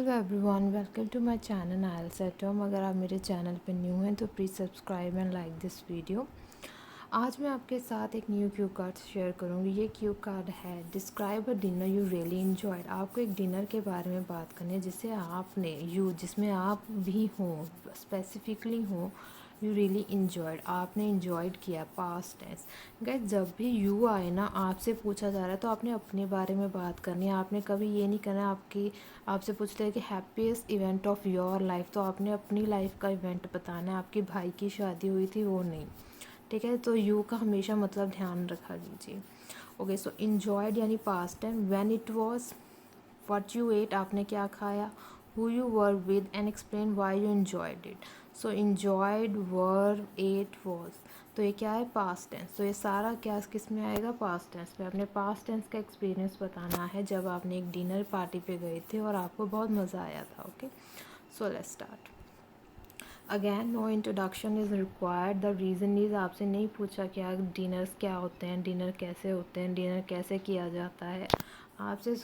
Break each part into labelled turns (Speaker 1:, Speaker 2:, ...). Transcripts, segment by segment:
Speaker 1: Hello everyone, welcome to my channel isles at home. अगर आप मेरे चैनल पर न्यू हैं तो please subscribe and like this video. आज मैं आपके साथ एक न्यू क्यू कार्ड शेयर करूंगी। ये क्यू कार्ड है describe a dinner you really enjoyed. आपको एक डिनर के बारे में बात करनी है जिसे आपने जिसमें आप भी हों, स्पेसिफिकली हों, यू रियली इन्जॉयड, आपने इन्जॉयड किया। Past tense. गाइस, जब भी यू आए ना, आपसे पूछा जा रहा है तो आपने अपने बारे में बात करनी है। आपने कभी ये नहीं करना आपसे पूछते हैं कि happiest event of your life, तो आपने अपनी लाइफ का इवेंट बताना है। आपकी भाई की शादी हुई थी वो नहीं, ठीक है। तो यू का हमेशा मतलब ध्यान रखा कीजिए। ओके, सो इन्जॉयड यानी past time. When it was, what you ate, आपने क्या खाया, who you were with and explain why you enjoyed it. So enjoyed, were, ate, was, तो ये क्या है, पास्ट टेंस। तो ये सारा क्या किस में आएगा, पास्ट टेंस पे। अपने पास्ट टेंस का एक्सपीरियंस बताना है जब आपने एक डिनर पार्टी पे गए थे और आपको बहुत मज़ा आया था। Okay, so let's start. Again no introduction is required. The reason is, आपसे नहीं पूछा क्या डिनर्स क्या होते हैं, डिनर कैसे होते हैं, डिनर कैसे किया जाता है। आपसे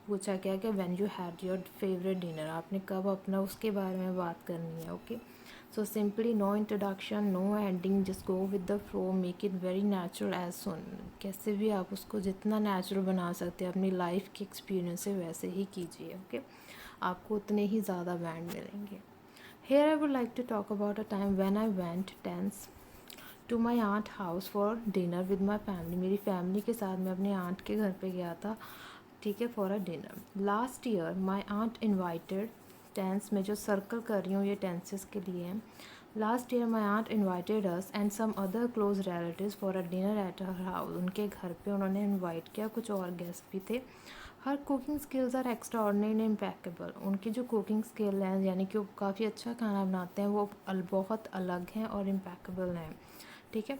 Speaker 1: पूछा क्या कि when you had your favourite dinner, आपने कब अपना उसके बारे में बात करनी है। Okay, so simply no introduction, no ending, just go with the flow, make it very natural as soon. कैसे भी आप उसको जितना नेचुरल बना सकते हैं अपनी लाइफ के एक्सपीरियंस से, वैसे ही कीजिए। ओके, आपको उतने ही ज़्यादा बैंड मिलेंगे। Here I would like to talk about a time when I went tense to my aunt house for dinner with my family. मेरी फैमिली के साथ मैं अपनी आंट के घर पे गया था, ठीक है, for a dinner. Last year my aunt invited, tense में जो सर्कल कर रही हूँ ये टेंसेस के लिए है। Last year my aunt invited us and some other close relatives for a dinner at her house. उनके घर पे उन्होंने इन्वाइट किया, कुछ और गेस्ट भी थे। Her cooking skills are extraordinary impeccable. उनकी जो कुकिंग स्किल हैं, यानी कि वो काफ़ी अच्छा खाना बनाते हैं, वो बहुत अलग हैं और इम्पैकेबल हैं, ठीक है।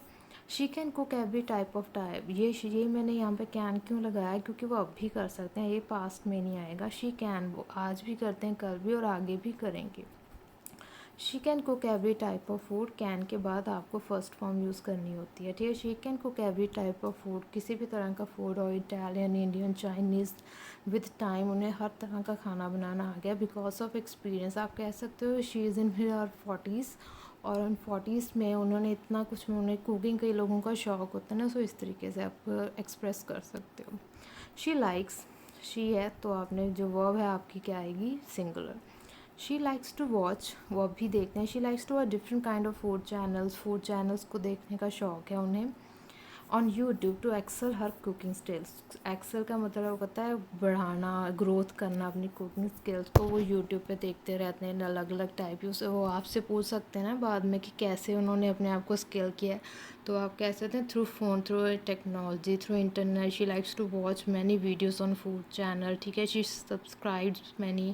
Speaker 1: She can cook every type of type. ये मैंने यहाँ पे कैन क्यों लगाया, क्योंकि वो अब भी कर सकते हैं, ये पास्ट में नहीं आएगा। शी कैन, वो आज भी करते हैं, कल भी और आगे भी करेंगे। She can cook every type of food, can के बाद आपको फर्स्ट फॉर्म यूज़ करनी होती है, ठीक है। She can cook every type of food, किसी भी तरह का फूड, और Italian, Indian, Chinese. With time उन्हें हर तरह का खाना बनाना आ गया, बिकॉज ऑफ एक्सपीरियंस। आप कह सकते हो she is in her 40s, और उन 40s में उन्होंने इतना कुछ, उन्हें कुकिंग, कई लोगों का शौक़ होता है ना, सो इस तरीके से आप एक्सप्रेस कर सकते हो। शी लाइक्स, शी है तो आपने जो वर्ब है आपकी क्या आएगी, singular. She likes to watch, वो अब भी देखते हैं। She likes to a different kind of food channels को देखने का शौक़ है उन्हें। On YouTube to excel her cooking skills, excel का मतलब होता है बढ़ाना, ग्रोथ करना अपनी कुकिंग स्किल्स को। वो यूट्यूब पे देखते रहते हैं अलग अलग टाइप की। उसे वो आपसे पूछ सकते हैं ना बाद में कि कैसे उन्होंने अपने आप को स्किल किया है, तो आप कह सकते हैं through phone, through technology, through internet. She likes to watch many videos on food channel, ठीक है। शी सब्सक्राइब्स मैनी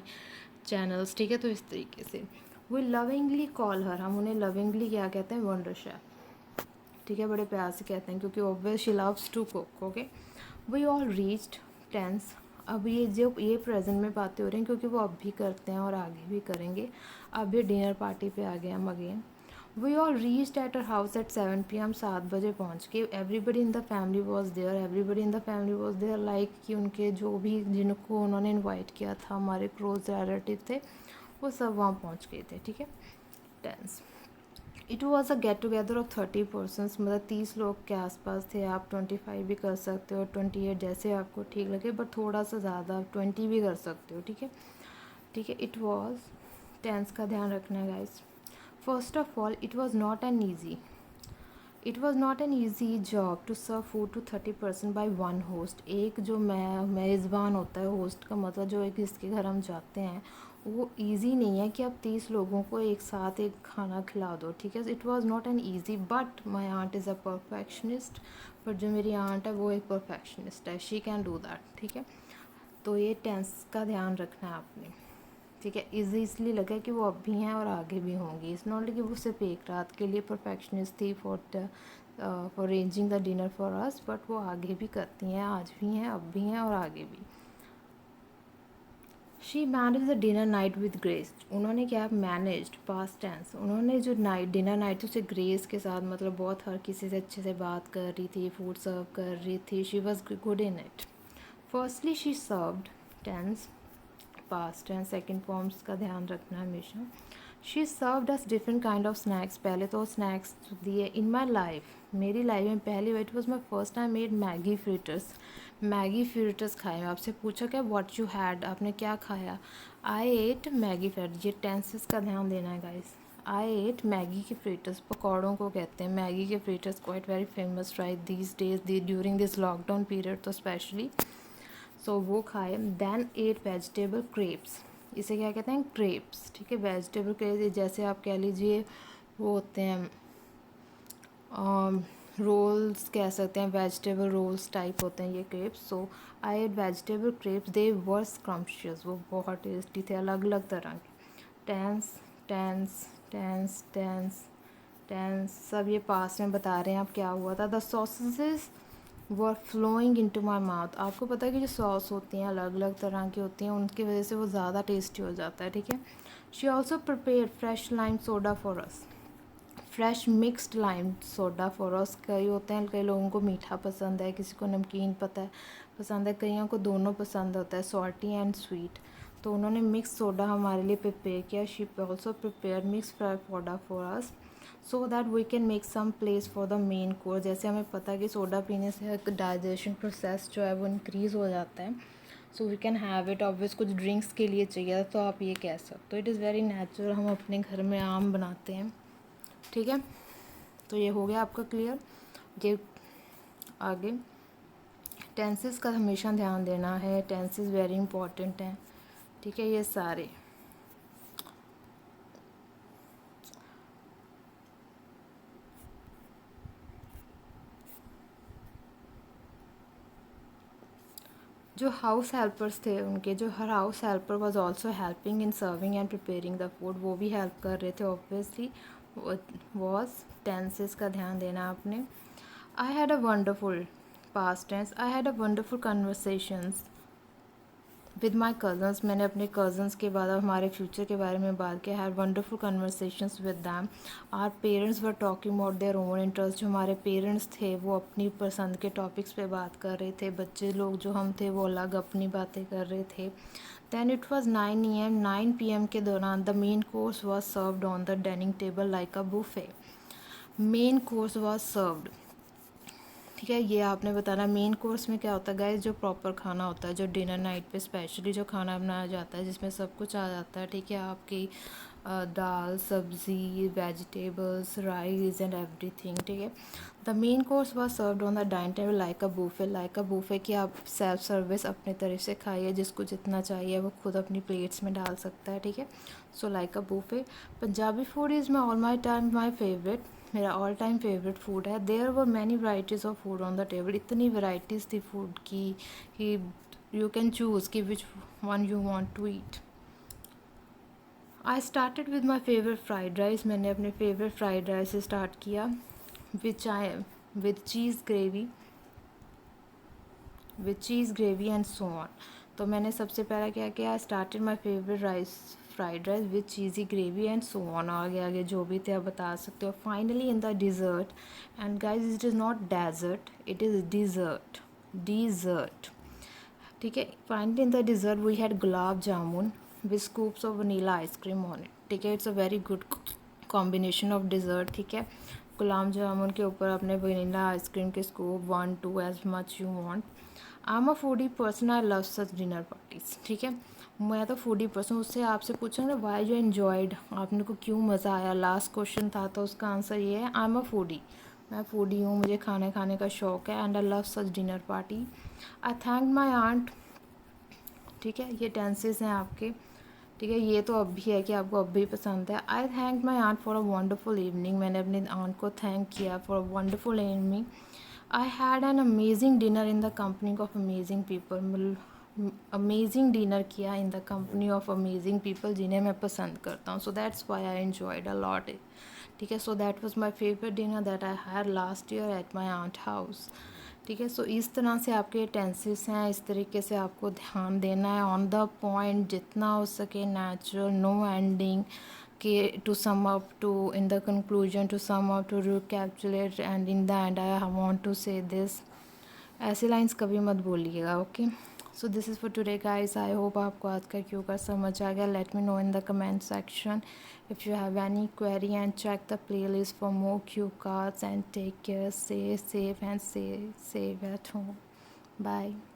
Speaker 1: चैनल्स, ठीक है। तो इस तरीके से वी लविंगली कॉल हर, हम उन्हें लविंगली क्या कहते हैं, वंडर शेफ, ठीक है, बड़े प्यार से कहते हैं क्योंकि obvious she loves to cook. Okay, we all reached, tense. अब ये प्रेजेंट में बातें हो रही हैं क्योंकि वो अब भी करते हैं और आगे भी करेंगे। अब भी डिनर पार्टी पे आ गए हम again. We all reached at our house at 7 PM, 7 बजे पहुँच के। Everybody in the family was there, everybody in the family was there, like कि उनके जो भी जिनको उन्होंने इन्वाइट किया था, हमारे क्लोज रिलेटिव थे, वो सब वहाँ पहुँच गए थे, ठीक है। Tense. It was a get together of 30 persons, मतलब 30 लोग के आसपास थे। आप 25 भी कर सकते हो, 28, जैसे आपको ठीक लगे, बट थोड़ा सा ज़्यादा 20 भी कर सकते हो, ठीक है, ठीक है। इट वॉज़, टेंस का ध्यान रखना है guys. First of all, it was not an easy job to serve food to 30% by one host. एक जो मेज़बान होता है, होस्ट का मतलब जो एक जिसके घर हम जाते हैं, वो ईजी नहीं है कि आप 30 लोगों को एक साथ एक खाना खिला दो, ठीक है। It was not an easy, but my aunt is a perfectionist. But जो मेरी आंट है वो एक परफेक्शनिस्ट है, शी कैन डू दैट, ठीक है। तो ये टेंस का ध्यान रखना है आपने, ठीक है। ईजी इसलिए लगा कि वो अब भी हैं और आगे भी होंगी। इस नॉट कि वो सिर्फ एक रात के लिए परफेक्शनिस्ट थी for arranging the dinner for us, but वो आगे भी करती हैं, आज भी हैं, अब भी हैं और आगे भी। She manage the dinner night with grace, उन्होंने क्या मैनेज्ड, पास्ट टेंस। उन्होंने जो डिनर नाइट थी उसे ग्रेस के साथ, मतलब बहुत हर किसी से अच्छे से बात कर रही थी, फूड सर्व कर रही थी। She was good in it. Firstly she served, tense. Past tense, second forms का ध्यान रखना हमेशा। She served us different kind of snacks, पहले तो स्नैक्स दिए इन माई लाइफ, मेरी लाइफ में पहली बार, it was my first time made Maggi fritters, Maggi fritters खाए। आपसे पूछा क्या व्हाट यू हैड, आपने क्या खाया, आई एट मैगी फ्रिटर्स, ये टेंसेस का ध्यान देना है गाइस। आई एट मैगी के फ्रिटर्स, पकौड़ों को कहते हैं मैगी के fritters, quite very famous right these days during this lockdown period तो स्पेशली, सो वो खाए। देन एट वेजिटेबल क्रेप्स, इसे क्या कहते हैं क्रेप्स, ठीक है। वेजिटेबल क्रेप्स जैसे आप कह लीजिए वो होते हैं रोल्स कह सकते हैं, वेजिटेबल रोल्स टाइप होते हैं ये crepes. So I ate vegetable crepes, they were scrumptious, वो बहुत टेस्टी थे, अलग अलग तरह के। Tense tense tense tense tense सब ये पास्ट में बता रहे हैं आप क्या हुआ था। The sausages were flowing into my mouth, आपको पता है कि जो सॉस होती हैं अलग अलग तरह की होती हैं, उनकी वजह से वो ज़्यादा टेस्टी हो जाता है, ठीक है। She also prepare fresh lime soda for us, fresh mixed lime soda for अस। कई होते हैं, कई लोगों को मीठा पसंद है, किसी को नमकीन पसंद है, कईयों को दोनों पसंद होता है, सॉल्टी एंड स्वीट। तो उन्होंने मिक्स सोडा हमारे लिए प्रिपेयर किया। She also prepare mix fry soda for us so that we can make some place for the main course. जैसे हमें पता है कि सोडा पीने से डाइजेशन प्रोसेस जो है वो इंक्रीज़ हो जाता है, so we can have it. Obvious कुछ ड्रिंक्स के लिए चाहिए तो आप ये कह सकते हो, इट इज़ वेरी नेचुरल, हम अपने घर में आम बनाते हैं, ठीक है। तो ये हो गया आपका क्लियर। ये आगे टेंसेस का हमेशा ध्यान देना है, टेंसेस वेरी इंपॉर्टेंट हैं, ठीक है। ये सारे जो हाउस हेल्पर्स थे उनके, जो her house helper was also helping in serving and preparing the food, वो भी हेल्प कर रहे थे ऑब्वियसली। वॉज टेंसेस का ध्यान देना आपने। I had a wonderful past tense, I had a wonderful conversations with my cousins, मैंने अपने कज़न्स के बाद हमारे फ्यूचर के बारे में बात किया। Had wonderful conversations with them. Our parents were talking about their own interest, जो हमारे पेरेंट्स थे वो अपनी पसंद के टॉपिक्स पे बात कर रहे थे, बच्चे लोग जो हम थे वो अलग अपनी बातें कर रहे थे। Then it was 9 AM, 9 PM के दौरान the main course was served on the dining table like a buffet. Main course was served, ठीक है। ये आपने बताना मेन कोर्स में क्या होता है गाइस, जो प्रॉपर खाना होता है, जो डिनर नाइट पे स्पेशली जो खाना बनाया जाता है जिसमें सब कुछ आ जाता है, ठीक है। आपकी दाल सब्ज़ी वेजिटेबल्स राइस एंड एवरीथिंग, ठीक है। The main course was served on the dining table like a buffet कि आप सेल्फ सर्विस अपने तरह से खाइए, जिसको जितना चाहिए वो खुद अपनी प्लेट्स में डाल सकता है, ठीक है। So like a buffet. Punjabi food is my all my time my favourite, मेरा ऑल टाइम फेवरेट फूड है। There were many varieties of food on the table, इतनी वराइटीज़ थी फूड की कि यू कैन चूज़ कि which one you want to eat. I started with my favourite fried rice, मैंने अपने favourite fried rice से start किया। With cheese gravy and so on. तो मैंने सबसे पहला क्या किया, I started my favourite rice fried rice with cheesy gravy and so on, आगे आगे जो भी थे आप बता सकते हो। Finally in the dessert, and guys it is not desert, it is dessert, ठीक है। Finally in the dessert we had gulab jamun with scoops of vanilla ice cream on it, ठीक है। It's a very good combination of dessert, ठीक है। गुलाब जामुन के ऊपर अपने vanilla ice cream के scoop 1 2 as much you want. I am a foodie person, I love such dinner parties, ठीक है। मैं तो फूडी पर्सन, उससे आपसे पूछेंगे वाई यू एन्जॉयड, आपने को क्यों मज़ा आया, लास्ट क्वेश्चन था तो उसका आंसर ये है आई एम अ फूडी, मैं फूडी हूँ, मुझे खाने खाने का शौक़ है। And I love such dinner party. I thank my aunt, ठीक है। ये टेंसेस हैं आपके, ठीक है। ये तो अब भी है कि आपको अब भी पसंद है। I thank my aunt for a wonderful evening, मैंने अपनी आंट को थैंक किया for a wonderful evening. I had an amazing dinner in the company of amazing people, amazing dinner किया in the company of amazing people जिन्हें मैं पसंद करता हूँ। So that's why I enjoyed a lot, ठीक है। So that was my favourite dinner that I had last year at my aunt house, ठीक है। सो इस तरह से आपके टेंसेस हैं, इस तरीके से आपको ध्यान देना है, ऑन द पॉइंट जितना हो सके, नेचुरल, नो एंडिंग के, to sum up, to in the conclusion, to sum up, to recapitulate and in the end I want to say this, ऐसे लाइंस कभी मत बोलिएगा, okay. So this is for today guys. I hope आपको आज का Q card समझ आ गया। Let me know in the comment section if you have any query and check the playlist for more Q cards and take care, stay safe and stay safe at home. Bye.